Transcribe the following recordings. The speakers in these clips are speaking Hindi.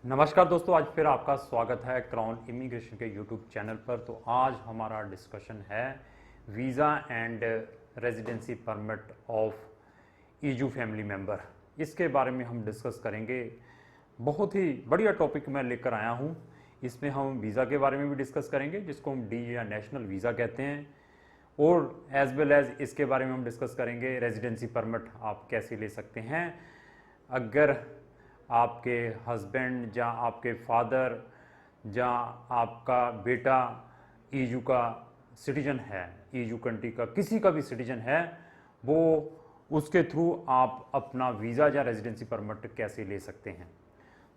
नमस्कार दोस्तों, आज फिर आपका स्वागत है क्राउन इमिग्रेशन के यूट्यूब चैनल पर। तो आज हमारा डिस्कशन है visa and residency permit of EU family member. इसके बारे में हम डिस्कस करेंगे। बहुत ही बढ़िया टॉपिक मैं लेकर आया हूँ। इसमें हम वीज़ा के बारे में भी डिस्कस करेंगे, जिसको हम डी या नेशनल वीज़ा कहते हैं, और एज वेल एज इसके बारे में हम डिस्कस करेंगे रेजिडेंसी परमिट आप कैसे ले सकते हैं अगर आपके हस्बैंड या आपके फादर या आपका बेटा ईयू का सिटीजन है, ईयू कंट्री का किसी का भी सिटीजन है, वो उसके थ्रू आप अपना वीज़ा या रेजिडेंसी परमिट कैसे ले सकते हैं।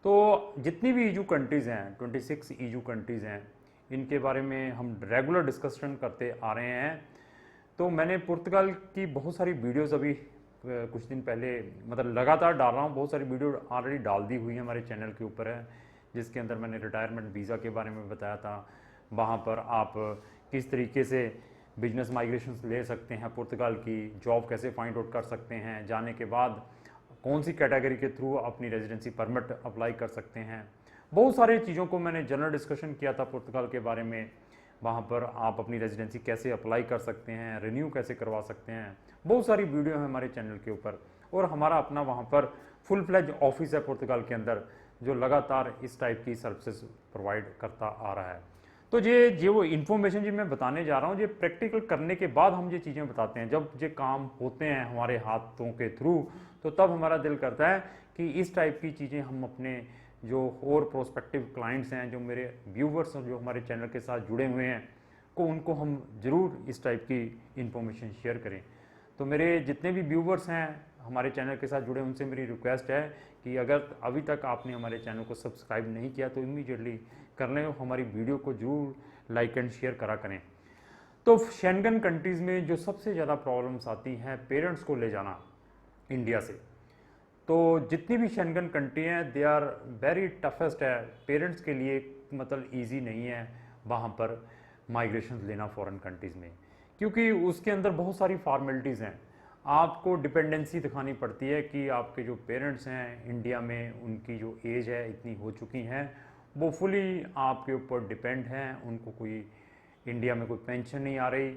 तो जितनी भी ईयू कंट्रीज़ हैं, 26 ईयू कंट्रीज़ हैं, इनके बारे में हम रेगुलर डिस्कशन करते आ रहे हैं। तो मैंने पुर्तगाल की बहुत सारी वीडियोस अभी कुछ दिन पहले मतलब लगातार डाल रहा हूँ। बहुत सारी वीडियो ऑलरेडी डाल दी हुई है, हमारे चैनल के ऊपर है, जिसके अंदर मैंने रिटायरमेंट वीज़ा के बारे में बताया था। वहाँ पर आप किस तरीके से बिजनेस माइग्रेशन ले सकते हैं, पुर्तगाल की जॉब कैसे फाइंड आउट कर सकते हैं, जाने के बाद कौन सी कैटेगरी के थ्रू अपनी रेजिडेंसी परमिट अप्लाई कर सकते हैं। बहुत सारी चीज़ों को मैंने जनरल डिस्कशन किया था पुर्तगाल के बारे में। वहाँ पर आप अपनी रेजिडेंसी कैसे अप्लाई कर सकते हैं, रिन्यू कैसे करवा सकते हैं, बहुत सारी वीडियो है हमारे चैनल के ऊपर। और हमारा अपना वहाँ पर फुल फ्लेज ऑफिस है पुर्तगाल के अंदर, जो लगातार इस टाइप की सर्विसेज प्रोवाइड करता आ रहा है। तो ये वो इन्फॉर्मेशन जो मैं बताने जा रहा हूँ, ये प्रैक्टिकल करने के बाद हम ये चीज़ें बताते हैं। जब ये काम होते हैं हमारे हाथों के थ्रू, तो तब हमारा दिल करता है कि इस टाइप की चीज़ें हम अपने जो और प्रोस्पेक्टिव क्लाइंट्स हैं, जो मेरे व्यूवर्स हैं, जो हमारे चैनल के साथ जुड़े हुए हैं, उनको हम ज़रूर इस टाइप की इन्फॉर्मेशन शेयर करें। तो मेरे जितने भी व्यूवर्स हैं हमारे चैनल के साथ जुड़े, उनसे मेरी रिक्वेस्ट है कि अगर अभी तक आपने हमारे चैनल को सब्सक्राइब नहीं किया तो इमीडिएटली कर लें, हमारी वीडियो को जरूर लाइक एंड शेयर करा करें। तो शेंगन कंट्रीज़ में जो सबसे ज़्यादा प्रॉब्लम्स आती हैं पेरेंट्स को ले जाना इंडिया से, तो जितनी भी शेंगन कंट्री हैं दे आर वेरी टफेस्ट है पेरेंट्स के लिए। मतलब ईजी नहीं है वहाँ पर माइग्रेशन लेना फॉरेन कंट्रीज़ में, क्योंकि उसके अंदर बहुत सारी फॉर्मेलिटीज़ हैं। आपको डिपेंडेंसी दिखानी पड़ती है कि आपके जो पेरेंट्स हैं इंडिया में, उनकी जो एज है इतनी हो चुकी हैं, वो फुली आपके ऊपर डिपेंड हैं। उनको कोई इंडिया में कोई पेंशन नहीं आ रही,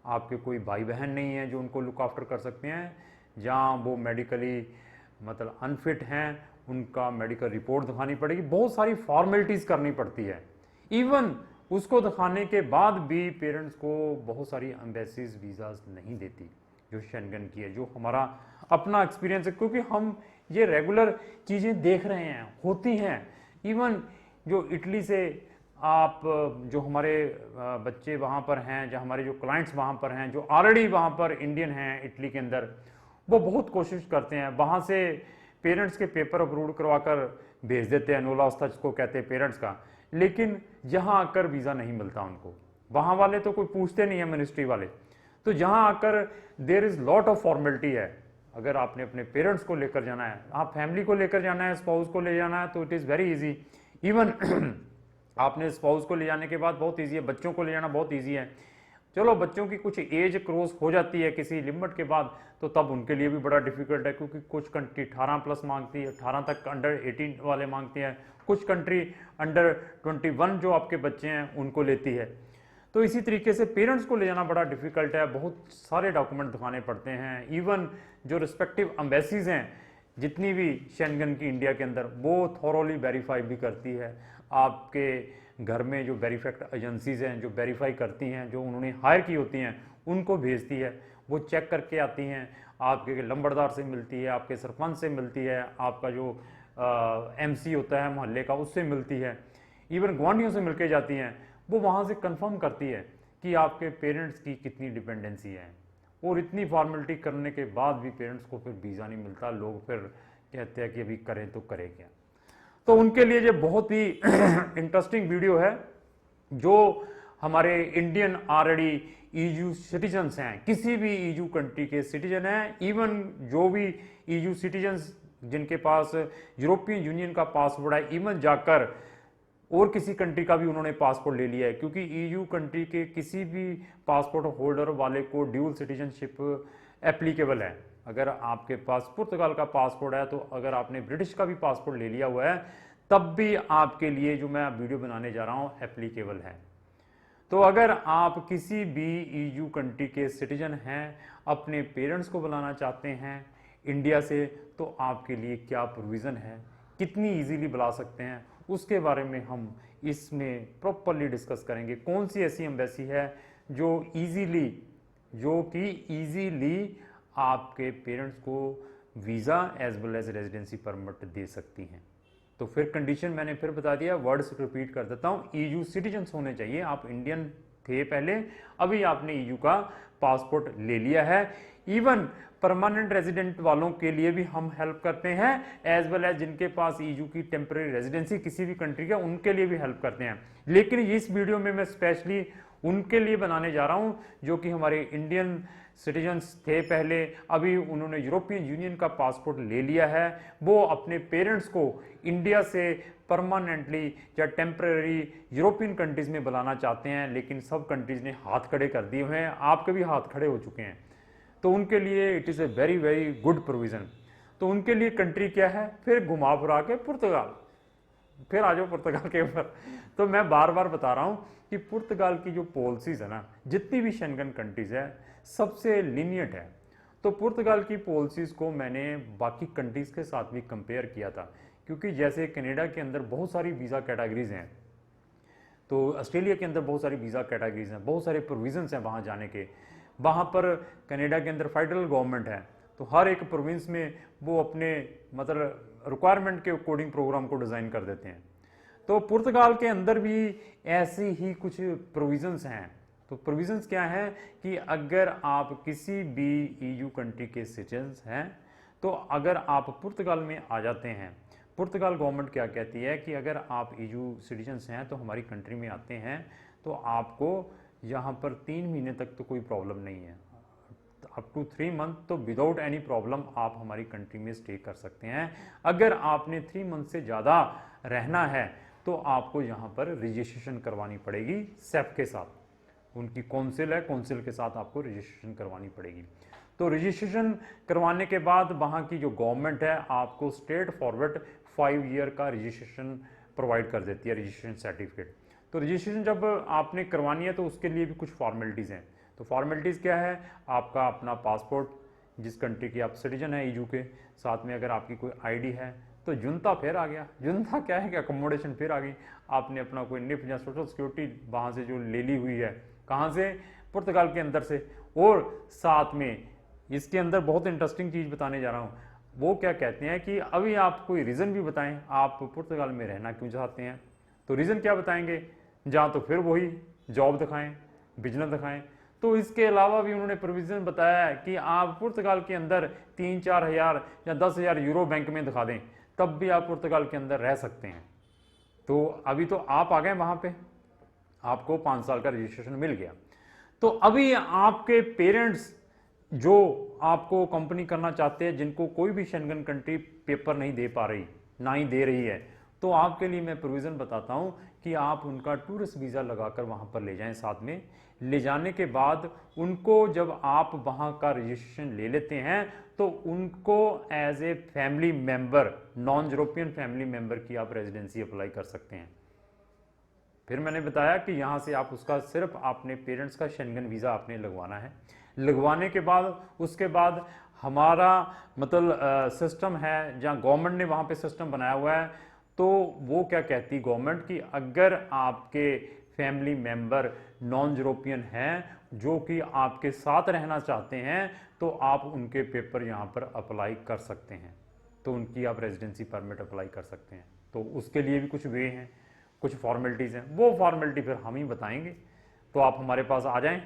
आपके कोई भाई बहन नहीं है जो उनको लुक आफ्टर कर सकते हैं, जहाँ वो मेडिकली मतलब अनफिट हैं, उनका मेडिकल रिपोर्ट दिखानी पड़ेगी, बहुत सारी फॉर्मेलिटीज़ करनी पड़ती है। इवन उसको दिखाने के बाद भी पेरेंट्स को बहुत सारी एम्बेसीज वीज़ाज नहीं देती जो शेंगन की है, जो हमारा अपना एक्सपीरियंस है, क्योंकि हम ये रेगुलर चीज़ें देख रहे हैं होती हैं। इवन जो इटली से आप जो हमारे बच्चे वहाँ पर हैं, जो हमारे जो क्लाइंट्स वहाँ पर हैं, जो ऑलरेडी वहाँ पर इंडियन हैं इटली के अंदर, वो बहुत कोशिश करते हैं, वहाँ से पेरेंट्स के पेपर अप्रूव करवा कर भेज देते हैं, नोलास्ता जिसको कहते हैं पेरेंट्स का, लेकिन यहाँ आकर वीज़ा नहीं मिलता उनको। वहाँ वाले तो कोई पूछते नहीं है, मिनिस्ट्री वाले। तो यहाँ आकर there is lot of formality है। अगर आपने अपने पेरेंट्स को लेकर जाना है, आप फैमिली को लेकर जाना है, स्पाउस को ले जाना है, तो it is very easy. Even आपने स्पाउस को ले जाने के बाद बहुत ईजी है, बच्चों को ले जाना बहुत ईजी है। चलो बच्चों की कुछ एज क्रॉस हो जाती है किसी लिमिट के बाद, तो तब उनके लिए भी बड़ा डिफिकल्ट है, क्योंकि कुछ कंट्री 18 प्लस मांगती है, 18 तक अंडर 18 वाले मांगती हैं, कुछ कंट्री अंडर 21 जो आपके बच्चे हैं उनको लेती है। तो इसी तरीके से पेरेंट्स को ले जाना बड़ा डिफिकल्ट है, बहुत सारे डॉक्यूमेंट दिखाने पड़ते हैं। इवन जो रिस्पेक्टिव एम्बेसीज हैं जितनी भी शेंगन की इंडिया के अंदर, वो थॉरोली वेरीफाई भी करती है। आपके घर में जो वेरीफाइड एजेंसीज हैं जो वेरीफाई करती हैं, जो उन्होंने हायर की होती हैं, उनको भेजती है, वो चेक करके आती हैं, आपके लंबड़दार से मिलती है, आपके सरपंच से मिलती है, आपका जो एमसी होता है मोहल्ले का उससे मिलती है, इवन गुआंढियों से मिलके जाती हैं। वो वहाँ से कंफर्म करती है कि आपके पेरेंट्स की कितनी डिपेंडेंसी है। और इतनी फॉर्मेलिटी करने के बाद भी पेरेंट्स को फिर वीज़ा नहीं मिलता। लोग फिर कहते हैं कि अभी करें तो करें क्या। तो उनके लिए ये बहुत ही इंटरेस्टिंग वीडियो है। जो हमारे इंडियन ऑलरेडी ईयू सिटीजन्स हैं, किसी भी ईयू कंट्री के सिटीजन हैं, इवन जो भी ईयू सिटीजन्स जिनके पास यूरोपियन यूनियन का पासपोर्ट है, इवन जाकर और किसी कंट्री का भी उन्होंने पासपोर्ट ले लिया है, क्योंकि ईयू कंट्री के किसी भी पासपोर्ट होल्डर वाले को ड्यूल सिटीजनशिप एप्लीकेबल है। अगर आपके पास पुर्तगाल का पासपोर्ट है, तो अगर आपने ब्रिटिश का भी पासपोर्ट ले लिया हुआ है, तब भी आपके लिए जो मैं वीडियो बनाने जा रहा हूं एप्लीकेबल है। तो अगर आप किसी भी ईयू कंट्री के सिटीजन हैं, अपने पेरेंट्स को बुलाना चाहते हैं इंडिया से, तो आपके लिए क्या प्रोविज़न है, कितनी इजीली बुला सकते हैं, उसके बारे में हम इसमें प्रॉपरली डिस्कस करेंगे। कौन सी ऐसी एम्बेसी है जो कि इजीली आपके पेरेंट्स को visa as well as residency permit दे सकती हैं। तो फिर कंडीशन मैंने फिर बता दिया, वर्ड्स रिपीट कर देता हूं। ईयू सिटीजन्स होने चाहिए, आप इंडियन थे पहले, अभी आपने ईयू का पासपोर्ट ले लिया है। इवन परमानेंट रेजिडेंट वालों के लिए भी हम हेल्प करते हैं, एज वेल एज जिनके पास ईयू की टेम्परेरी रेजिडेंसी किसी भी कंट्री का, उनके लिए भी हेल्प करते हैं। लेकिन इस वीडियो में मैं स्पेशली उनके लिए बनाने जा रहा हूं जो कि हमारे इंडियन सिटीजन्स थे पहले, अभी उन्होंने यूरोपियन यूनियन का पासपोर्ट ले लिया है, वो अपने पेरेंट्स को इंडिया से परमानेंटली या टेम्परेरी यूरोपियन कंट्रीज में बुलाना चाहते हैं, लेकिन सब कंट्रीज ने हाथ खड़े कर दिए हुए हैं, आपके भी हाथ खड़े हो चुके हैं। तो उनके लिए it is a very very good provision. तो उनके लिए कंट्री क्या है, फिर घुमा फिरा के पुर्तगाल, फिर आ जाओ पुर्तगाल के ऊपर। तो मैं बार बार बता रहा हूं कि पुर्तगाल की जो पॉलिसीज है ना, जितनी भी शेंगन कंट्रीज है सबसे लीनियंट है। तो पुर्तगाल की पॉलिसीज को मैंने बाकी कंट्रीज के साथ भी कंपेयर किया था, क्योंकि जैसे कनाडा के अंदर बहुत सारी वीज़ा कैटेगरीज हैं, तो ऑस्ट्रेलिया के अंदर बहुत सारी वीज़ा कैटेगरीज हैं, बहुत सारे प्रोविजंस हैं वहाँ जाने के। वहाँ पर कनाडा के अंदर फेडरल गवर्नमेंट है, तो हर एक प्रोविंस में वो अपने मतलब रिक्वायरमेंट के अकॉर्डिंग प्रोग्राम को डिज़ाइन कर देते हैं। तो पुर्तगाल के अंदर भी ऐसी ही कुछ प्रोविजंस हैं। तो प्रोविजंस क्या है कि अगर आप किसी भी ईयू कंट्री के सिटीजन्स हैं, तो अगर आप पुर्तगाल में आ जाते हैं, पुर्तगाल गवर्नमेंट क्या कहती है कि अगर आप ईयू सिटीजन्स हैं तो हमारी कंट्री में आते हैं, तो आपको यहाँ पर 3 महीने तक तो कोई प्रॉब्लम नहीं है, अप टू 3 मंथ तो विदाउट एनी प्रॉब्लम आप हमारी कंट्री में स्टे कर सकते हैं। अगर आपने 3 मंथ से ज़्यादा रहना है तो आपको यहाँ पर रजिस्ट्रेशन करवानी पड़ेगी सेफ के साथ, उनकी काउंसिल है, काउंसिल के साथ आपको रजिस्ट्रेशन करवानी पड़ेगी। तो रजिस्ट्रेशन करवाने के बाद वहाँ की जो गवर्नमेंट है आपको स्ट्रेट फॉरवर्ड 5 ईयर का रजिस्ट्रेशन प्रोवाइड कर देती है, रजिस्ट्रेशन सर्टिफिकेट। तो रजिस्ट्रेशन जब आपने करवानी है तो उसके लिए भी कुछ फॉर्मेलिटीज़ हैं। तो फॉर्मेलिटीज़ क्या है, आपका अपना पासपोर्ट, जिस कंट्री की आप सिटीजन है ईयू के, साथ में अगर आपकी कोई आईडी है, तो जुनता फिर आ गया। जुनता क्या है कि अकोमोडेशन फिर आ गई, आपने अपना कोई निफ या सोशल सिक्योरिटी वहाँ से जो ले ली हुई है, कहाँ से, पुर्तगाल के अंदर से। और साथ में इसके अंदर बहुत इंटरेस्टिंग चीज़ बताने जा रहा हूँ, वो क्या कहते हैं कि अभी आप कोई रीज़न भी बताएं आप पुर्तगाल में रहना क्यों चाहते हैं, तो रीज़न क्या बताएंगे, जहाँ तो फिर वही जॉब दिखाएं, बिजनेस दिखाएं। तो इसके अलावा भी उन्होंने प्रोविज़न बताया है कि आप पुर्तगाल के अंदर 3-4 हज़ार या 10,000 यूरो बैंक में दिखा दें, तब भी आप पुर्तगाल के अंदर रह सकते हैं। तो अभी तो आप आ गए वहाँ पे, आपको 5 साल का रजिस्ट्रेशन मिल गया। तो अभी आपके पेरेंट्स जो आपको कंपनी करना चाहते हैं, जिनको कोई भी शेंगन कंट्री पेपर नहीं दे पा रही, ना ही दे रही है, तो आपके लिए मैं प्रोविज़न बताता हूँ कि आप उनका टूरिस्ट वीज़ा लगाकर वहाँ पर ले जाएं। साथ में ले जाने के बाद उनको जब आप वहाँ का रजिस्ट्रेशन ले लेते हैं, तो उनको as a family member, non European family member की आप रेजिडेंसी अप्लाई कर सकते हैं। फिर मैंने बताया कि यहाँ से आप उसका सिर्फ अपने पेरेंट्स का शेंगन वीज़ा आपने लगवाना है। लगवाने के बाद उसके बाद हमारा मतलब सिस्टम है, जहाँ गवर्नमेंट ने वहाँ पे सिस्टम बनाया हुआ है। तो वो क्या कहती गवर्नमेंट कि अगर आपके फैमिली मेंबर नॉन यूरोपियन हैं जो कि आपके साथ रहना चाहते हैं, तो आप उनके पेपर यहाँ पर अप्लाई कर सकते हैं, तो उनकी आप रेजिडेंसी परमिट अप्लाई कर सकते हैं। तो उसके लिए भी कुछ वे हैं, कुछ फॉर्मेलिटीज़ हैं, वो फॉर्मेलिटी फिर हम ही बताएंगे। तो आप हमारे पास आ जाएं,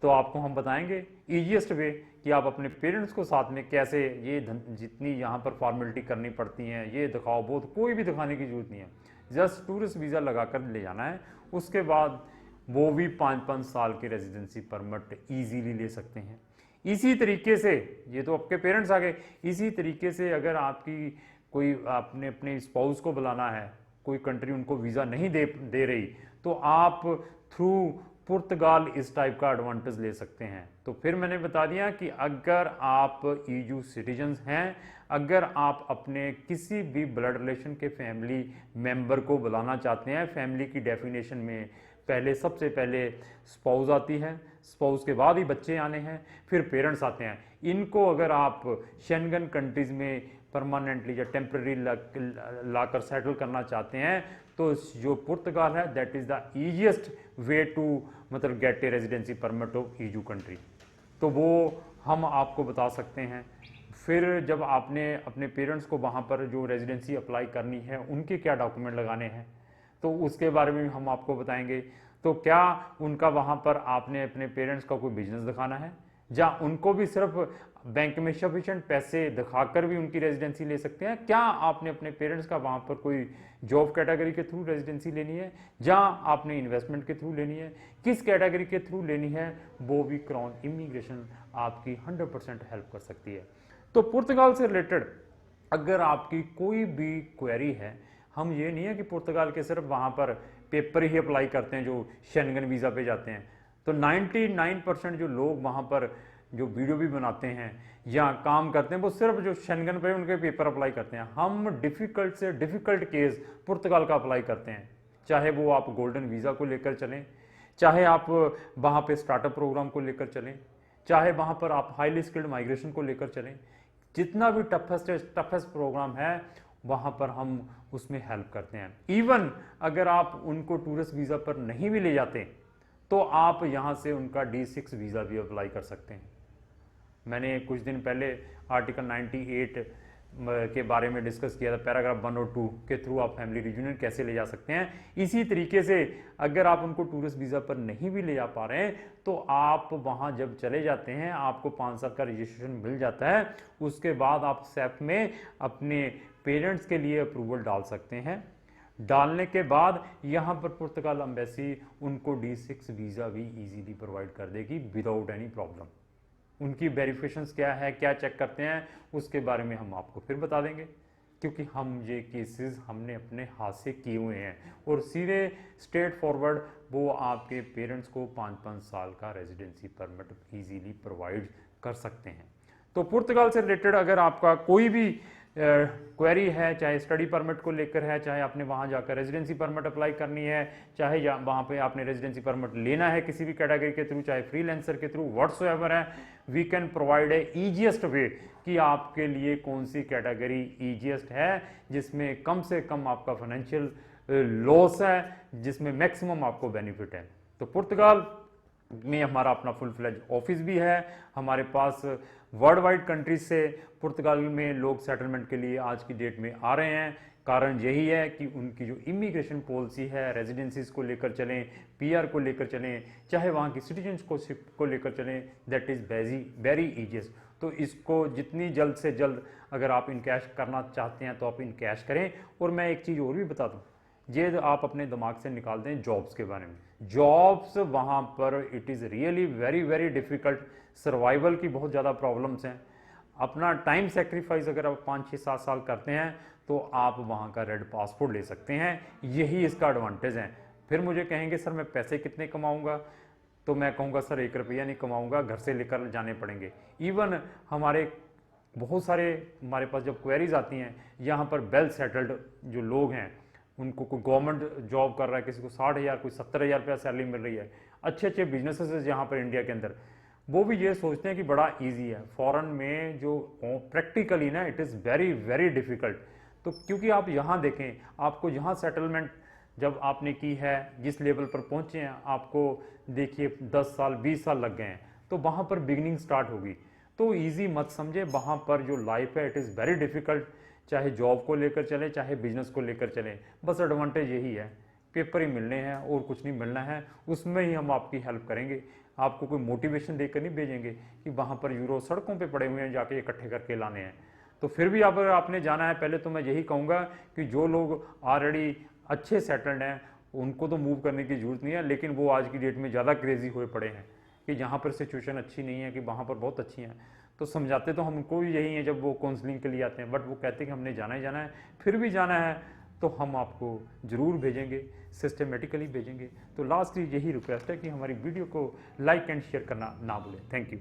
तो आपको हम बताएंगे ईजीएस्ट वे कि आप अपने पेरेंट्स को साथ में कैसे ये जितनी यहाँ पर फॉर्मेलिटी करनी पड़ती हैं, ये दिखाओ, वो तो कोई भी दिखाने की जरूरत नहीं है, जस्ट टूरिस्ट वीज़ा लगा कर ले जाना है। उसके बाद वो भी 5-5 साल की रेजिडेंसी परमिट ईजीली ले सकते हैं। इसी तरीके से, ये तो आपके पेरेंट्स आ गए, इसी तरीके से अगर आपकी कोई आपने अपने स्पाउस को बुलाना है, कोई कंट्री उनको वीज़ा नहीं दे रही, तो आप थ्रू पुर्तगाल इस टाइप का एडवांटेज ले सकते हैं। तो फिर मैंने बता दिया कि अगर आप ईयू सिटीजन्स हैं, अगर आप अपने किसी भी ब्लड रिलेशन के फैमिली मेंबर को बुलाना चाहते हैं, फैमिली की डेफिनेशन में पहले सबसे पहले स्पाउस आती है, स्पाउस के बाद ही बच्चे आने हैं, फिर पेरेंट्स आते हैं। इनको अगर आप शेंगन कंट्रीज में परमानेंटली या टेम्पररी लाकर सेटल करना चाहते हैं, तो जो पुर्तगाल है that is the easiest way to मतलब get a residency permit of EU country. तो वो हम आपको बता सकते हैं। फिर जब आपने अपने पेरेंट्स को वहाँ पर जो रेजिडेंसी अप्लाई करनी है उनके क्या डॉक्यूमेंट लगाने हैं, तो उसके बारे में हम आपको बताएंगे। तो क्या उनका वहाँ पर आपने अपने पेरेंट्स का कोई बिजनेस दिखाना है, या उनको भी सिर्फ बैंक में सफिशिएंट पैसे दिखाकर भी उनकी रेजिडेंसी ले सकते हैं, क्या आपने अपने पेरेंट्स का वहाँ पर कोई जॉब कैटेगरी के थ्रू रेजिडेंसी लेनी है, या आपने इन्वेस्टमेंट के थ्रू लेनी है, किस कैटेगरी के थ्रू लेनी है, वो भी क्राउन इमिग्रेशन आपकी 100% हेल्प कर सकती है। तो पुर्तगाल से रिलेटेड अगर आपकी कोई भी क्वेरी है, हम ये नहीं है कि पुर्तगाल के सिर्फ वहाँ पर पेपर ही अप्लाई करते हैं जो शेंगन वीज़ा पे जाते हैं। तो 99% जो लोग वहाँ पर जो वीडियो भी बनाते हैं या काम करते हैं वो सिर्फ जो शेंगन पे उनके पेपर अप्लाई करते हैं। हम डिफ़िकल्ट से डिफ़िकल्ट केस पुर्तगाल का अप्लाई करते हैं, चाहे वो आप गोल्डन वीज़ा को लेकर चलें, चाहे आप वहाँ पे स्टार्टअप प्रोग्राम को लेकर चलें, चाहे वहाँ पर आप हाईली स्किल्ड माइग्रेशन को लेकर चलें। जितना भी टफेस्ट प्रोग्राम है वहाँ पर हम उसमें हेल्प करते हैं। इवन अगर आप उनको टूरिस्ट वीज़ा पर नहीं भी ले जाते तो आप यहाँ से उनका D6 वीज़ा भी अप्लाई कर सकते हैं। मैंने कुछ दिन पहले आर्टिकल 98 के बारे में डिस्कस किया था, पैराग्राफ 1 और 2 के थ्रू आप फैमिली रियूनियन कैसे ले जा सकते हैं। इसी तरीके से अगर आप उनको टूरिस्ट वीज़ा पर नहीं भी ले जा पा रहे हैं तो आप वहाँ जब चले जाते हैं आपको 5 साल का रजिस्ट्रेशन मिल जाता है, उसके बाद आप SAP में अपने पेरेंट्स के लिए अप्रूवल डाल सकते हैं। डालने के बाद यहाँ पर पुर्तगाल एम्बेसी उनको D6 वीज़ा भी इजीली प्रोवाइड कर देगी विदाउट एनी प्रॉब्लम। उनकी वेरिफिकेशंस क्या है, क्या चेक करते हैं, उसके बारे में हम आपको फिर बता देंगे, क्योंकि हम ये केसेस हमने अपने हाथ से किए हुए हैं और सीधे स्ट्रेट फॉरवर्ड वो आपके पेरेंट्स को 5-5 साल का रेजिडेंसी परमिट इजीली प्रोवाइड कर सकते हैं। तो पुर्तगाल से रिलेटेड अगर आपका कोई भी क्वेरी है, चाहे स्टडी परमिट को लेकर है, चाहे आपने वहाँ जाकर रेजिडेंसी परमिट अप्लाई करनी है, चाहे वहाँ पे आपने रेजिडेंसी परमिट लेना है किसी भी कैटेगरी के थ्रू, चाहे फ्रीलांसर के थ्रू, व्हाट्सएवर है, we can provide a easiest way कि आपके लिए कौन सी कैटेगरी ईजीएस्ट है जिसमें कम से कम आपका फाइनेंशियल लॉस है, जिसमें मैक्सिमम आपको बेनिफिट है। तो पुर्तगाल में हमारा अपना फुल फ्लेज ऑफिस भी है। हमारे पास वर्ल्ड वाइड कंट्रीज से पुर्तगाल में लोग सेटलमेंट के लिए आज की डेट में आ रहे हैं। कारण यही है कि उनकी जो इमिग्रेशन पॉलिसी है, रेजिडेंसीज को लेकर चलें, PR को लेकर चलें, चाहे वहाँ की सिटीजनशिप को लेकर चलें, दैट इज़ वेरी ईजीएस्ट। तो इसको जितनी जल्द से जल्द अगर आप इनकैश करना चाहते हैं तो आप इनकैश करें। और मैं एक चीज़ और भी बता दूँ, ये आप अपने दिमाग से निकाल दें जॉब्स के बारे में। जॉब्स वहाँ पर it is really very difficult, survival की बहुत ज़्यादा प्रॉब्लम्स हैं। अपना टाइम सेक्रीफाइस अगर आप 5-6-7 साल करते हैं तो आप वहाँ का रेड पासपोर्ट ले सकते हैं, यही इसका एडवांटेज है। फिर मुझे कहेंगे सर मैं पैसे कितने कमाऊँगा, तो मैं कहूँगा सर 1 रुपया नहीं कमाऊँगा, घर से लेकर जाने पड़ेंगे। इवन हमारे बहुत सारे हमारे पास जब क्वेरीज आती हैं, यहाँ पर वेल सेटल्ड जो लोग हैं, उनको कोई गवर्नमेंट जॉब कर रहा है, किसी को 60,000 कोई 70,000 रुपया सैलरी मिल रही है, अच्छे बिजनेसेस यहाँ पर इंडिया के अंदर, वो भी ये सोचते हैं कि बड़ा इजी है। फॉरेन में जो प्रैक्टिकली ना इट इज़ वेरी डिफ़िकल्ट। तो क्योंकि आप यहाँ देखें, आपको यहाँ सेटलमेंट जब आपने की है, जिस लेवल पर पहुँचे हैं, आपको देखिए 10 साल 20 साल लग गए हैं, तो वहाँ पर बिगनिंग स्टार्ट होगी। तो ईजी मत समझे, वहाँ पर जो लाइफ है इट इज़ वेरी डिफ़िकल्ट, चाहे जॉब को लेकर चले, चाहे बिजनेस को लेकर चले। बस एडवांटेज यही है, पेपर ही मिलने हैं और कुछ नहीं मिलना है, उसमें ही हम आपकी हेल्प करेंगे। आपको कोई मोटिवेशन देकर नहीं भेजेंगे कि वहाँ पर यूरो सड़कों पे पड़े हुए हैं, जाके इकट्ठे करके लाने हैं। तो फिर भी अगर आपने जाना है, पहले तो मैं यही कहूँगा कि जो लोग ऑलरेडी अच्छे सेटल्ड हैं उनको तो मूव करने की ज़रूरत नहीं है, लेकिन वो आज की डेट में ज़्यादा क्रेजी हुए पड़े हैं कि जहाँ पर सिचुएशन अच्छी नहीं है कि वहाँ पर बहुत अच्छी हैं। तो समझाते तो हमको भी यही है जब वो काउंसलिंग के लिए आते हैं, बट वो कहते हैं कि हमने जाना ही जाना है, फिर भी जाना है तो हम आपको ज़रूर भेजेंगे, सिस्टमेटिकली भेजेंगे। तो लास्टली यही रिक्वेस्ट है कि हमारी वीडियो को लाइक एंड शेयर करना ना भूलें। Thank you.